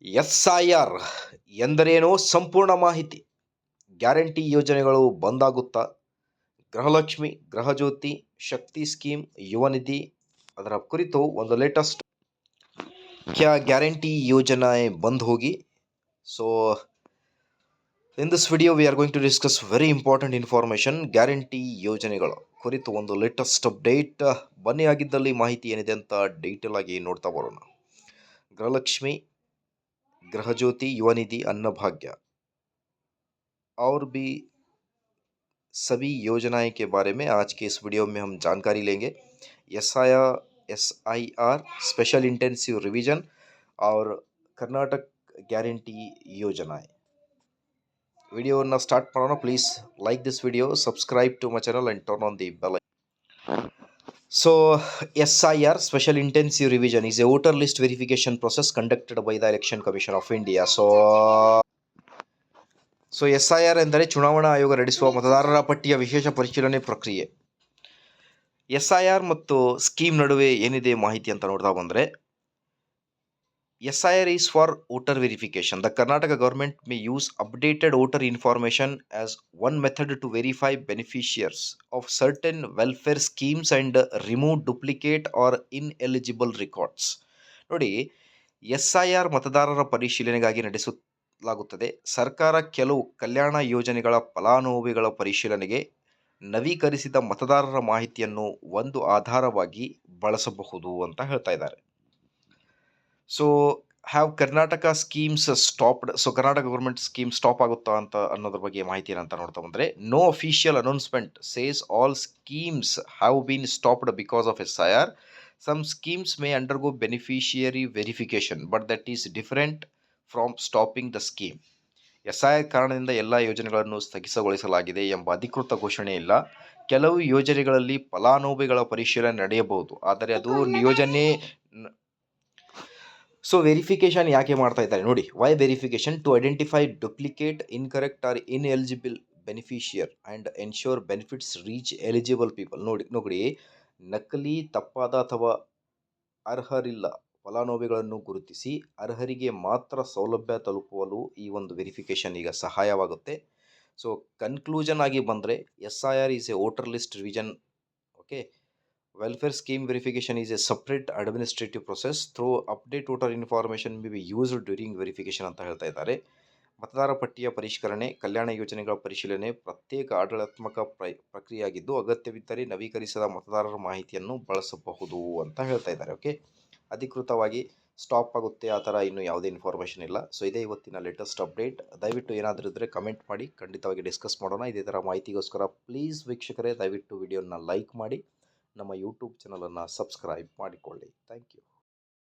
SIR ಎಂದರೇನೋ ಸಂಪೂರ್ಣ ಮಾಹಿತಿ. Guarantee ಯೋಜನೆಗಳು ಬಂದಾಗುತ್ತಾ? ಗೃಹಲಕ್ಷ್ಮಿ, ಗೃಹಜ್ಯೋತಿ, ಶಕ್ತಿ ಸ್ಕೀಮ್, ಯುವ ನಿಧಿ ಅದರ ಕುರಿತು ಒಂದು ಲೇಟೆಸ್ಟ್ ಕ್ಯಾ ಗ್ಯಾರಂಟಿ ಯೋಜನೆ ಬಂದ್ ಹೋಗಿ. So in this video we are going to discuss very important information. Guarantee ಯೋಜನೆಗಳ ಕುರಿತು ಒಂದು ಲೇಟೆಸ್ಟ್ ಅಪ್ಡೇಟ್. ಬನ್ನಿ ಆಗಿದ್ದಲ್ಲಿ ಮಾಹಿತಿ ಏನಿದೆ ಅಂತ ಡೀಟೇಲ್ ಆಗಿ ನೋಡ್ತಾ ಬರೋಣ. ಗೃಹಲಕ್ಷ್ಮಿ, गृहज्योति, युवा निधि, अन्नभाग्य और भी सभी योजनाएं के बारे में आज के इस वीडियो में हम जानकारी लेंगे. SIR स्पेशल इंटेंसिव रिवीजन और कर्नाटक ग्यारंटी योजनाएं. ವಿಡಿಯೋವನ್ನು ಸ್ಟಾರ್ಟ್ ಮಾಡೋಣ. Please like this video, subscribe to my channel and turn on the bell. So, SIR Special Intensive Revision is a voter list verification process conducted by the Election Commission of India. So SIR ಎಂದರೆ ಚುನಾವಣಾ ಆಯೋಗ ನಡೆಸುವ ಮತದಾರರ ಪಟ್ಟಿಯ ವಿಶೇಷ ಪರಿಶೀಲನೆ ಪ್ರಕ್ರಿಯೆ. SIR ಮತ್ತು ಸ್ಕೀಮ್ ನಡುವೆ ಏನಿದೆ ಮಾಹಿತಿ ಅಂತ ನೋಡ್ತಾ ಬಂದರೆ, SIR is for voter verification. The Karnataka government may use updated voter information as one method to verify beneficiaries of certain welfare schemes and remove duplicate or ineligible records. ನೋಡಿ, SIR ಮತದಾರರ ಪರಿಶೀಲನೆಗಾಗಿ ನಡೆಸಲಾಗುತ್ತದೆ. ಸರ್ಕಾರ ಕೆಲವು ಕಲ್ಯಾಣ ಯೋಜನೆಗಳ ಫಲಾನುಭವಿಗಳ ಪರಿಶೀಲನೆಗೆ ನವೀಕರಿಸಿದ ಮತದಾರರ ಮಾಹಿತಿಯನ್ನು ಒಂದು ಆಧಾರವಾಗಿ ಬಳಸಬಹುದು ಅಂತ ಹೇಳ್ತಾ ಇದ್ದಾರೆ. So have Karnataka schemes stopped? So Karnataka government scheme stop ಆಗುತ್ತಾ ಅಂತ ಅನ್ನೋದ್ರ ಬಗ್ಗೆ ಮಾಹಿತಿ ಏನಂತ ನೋಡ್ತಾ ಬಂದರೆ, no official announcement says all schemes have been stopped because of SIR. Some schemes may undergo beneficiary verification but that is different from stopping the scheme. SIR ಕಾರಣದಿಂದ ಎಲ್ಲ ಯೋಜನೆಗಳನ್ನು ಸ್ಥಗಿತಗೊಳಿಸಲಾಗಿದೆ ಎಂಬ ಅಧಿಕೃತ ಘೋಷಣೆ ಇಲ್ಲ. ಕೆಲವು ಯೋಜನೆಗಳಲ್ಲಿ ಫಲಾನುಭವಿಗಳ ಪರಿಶೀಲನೆ ನಡೆಯಬಹುದು, ಆದರೆ ಅದು ಯೋಜನೆ. ಸೊ ವೆರಿಫಿಕೇಶನ್ ಯಾಕೆ ಮಾಡ್ತಾ ಇದ್ದಾರೆ ನೋಡಿ. Why verification? To identify duplicate, incorrect or ineligible beneficiary and ensure benefits reach eligible people. ನೋಡಿ, ನಕಲಿ, ತಪ್ಪಾದ ಅಥವಾ ಅರ್ಹರಿಲ್ಲ ಫಲಾನುಭವಿಗಳನ್ನು ಗುರುತಿಸಿ ಅರ್ಹರಿಗೆ ಮಾತ್ರ ಸೌಲಭ್ಯ ತಲುಪಲು ಈ ಒಂದು ವೆರಿಫಿಕೇಶನ್ ಈಗ ಸಹಾಯವಾಗುತ್ತೆ. ಸೊ ಕನ್ಕ್ಲೂಷನ್ ಆಗಿ ಬಂದರೆ, SIR is A voter list revision. Okay, welfare scheme verification is a separate administrative process. Through update voter information may be used during verification ಅಂತ ಹೇಳ್ತಾ ಇದ್ದಾರೆ. ಮತದಾರ ಪಟ್ಟಿಯ ಪರಿಷ್ಕರಣೆ, ಕಲ್ಯಾಣ ಯೋಜನೆಗಳ ಪರಿಶೀಲನೆ ಪ್ರತ್ಯೇಕ ಆಡಳಿತಾತ್ಮಕ ಪ್ರಕ್ರಿಯೆಯಾಗಿದ್ದು, ಅಗತ್ಯವಿದ್ದರೆ ನವೀಕರಿಸಿದ ಮತದಾರರ ಮಾಹಿತಿಯನ್ನು ಬಳಸಬಹುದು ಅಂತ ಹೇಳ್ತಾ ಇದ್ದಾರೆ. ಓಕೆ, ಅಧಿಕೃತವಾಗಿ ಸ್ಟಾಪ್ ಆಗುತ್ತೆ ಆ ಥರ ಇನ್ನೂ ಯಾವುದೇ ಇನ್ಫಾರ್ಮೇಷನ್ ಇಲ್ಲ. ಸೊ ಇದೇ ಇವತ್ತಿನ ಲೇಟೆಸ್ಟ್ ಅಪ್ಡೇಟ್. ದಯವಿಟ್ಟು ಏನಾದರೂ ಇದ್ದರೆ ಕಮೆಂಟ್ ಮಾಡಿ, ಖಂಡಿತವಾಗಿ ಡಿಸ್ಕಸ್ ಮಾಡೋಣ. ಇದೇ ಥರ ಮಾಹಿತಿಗೋಸ್ಕರ ಪ್ಲೀಸ್ ವೀಕ್ಷಕರೇ ದಯವಿಟ್ಟು ವಿಡಿಯೋನ ಲೈಕ್ ಮಾಡಿ, ನಮ್ಮ ಯೂಟ್ಯೂಬ್ ಚಾನಲನ್ನು ಸಬ್ಸ್ಕ್ರೈಬ್ ಮಾಡಿಕೊಳ್ಳಿ. Thank you.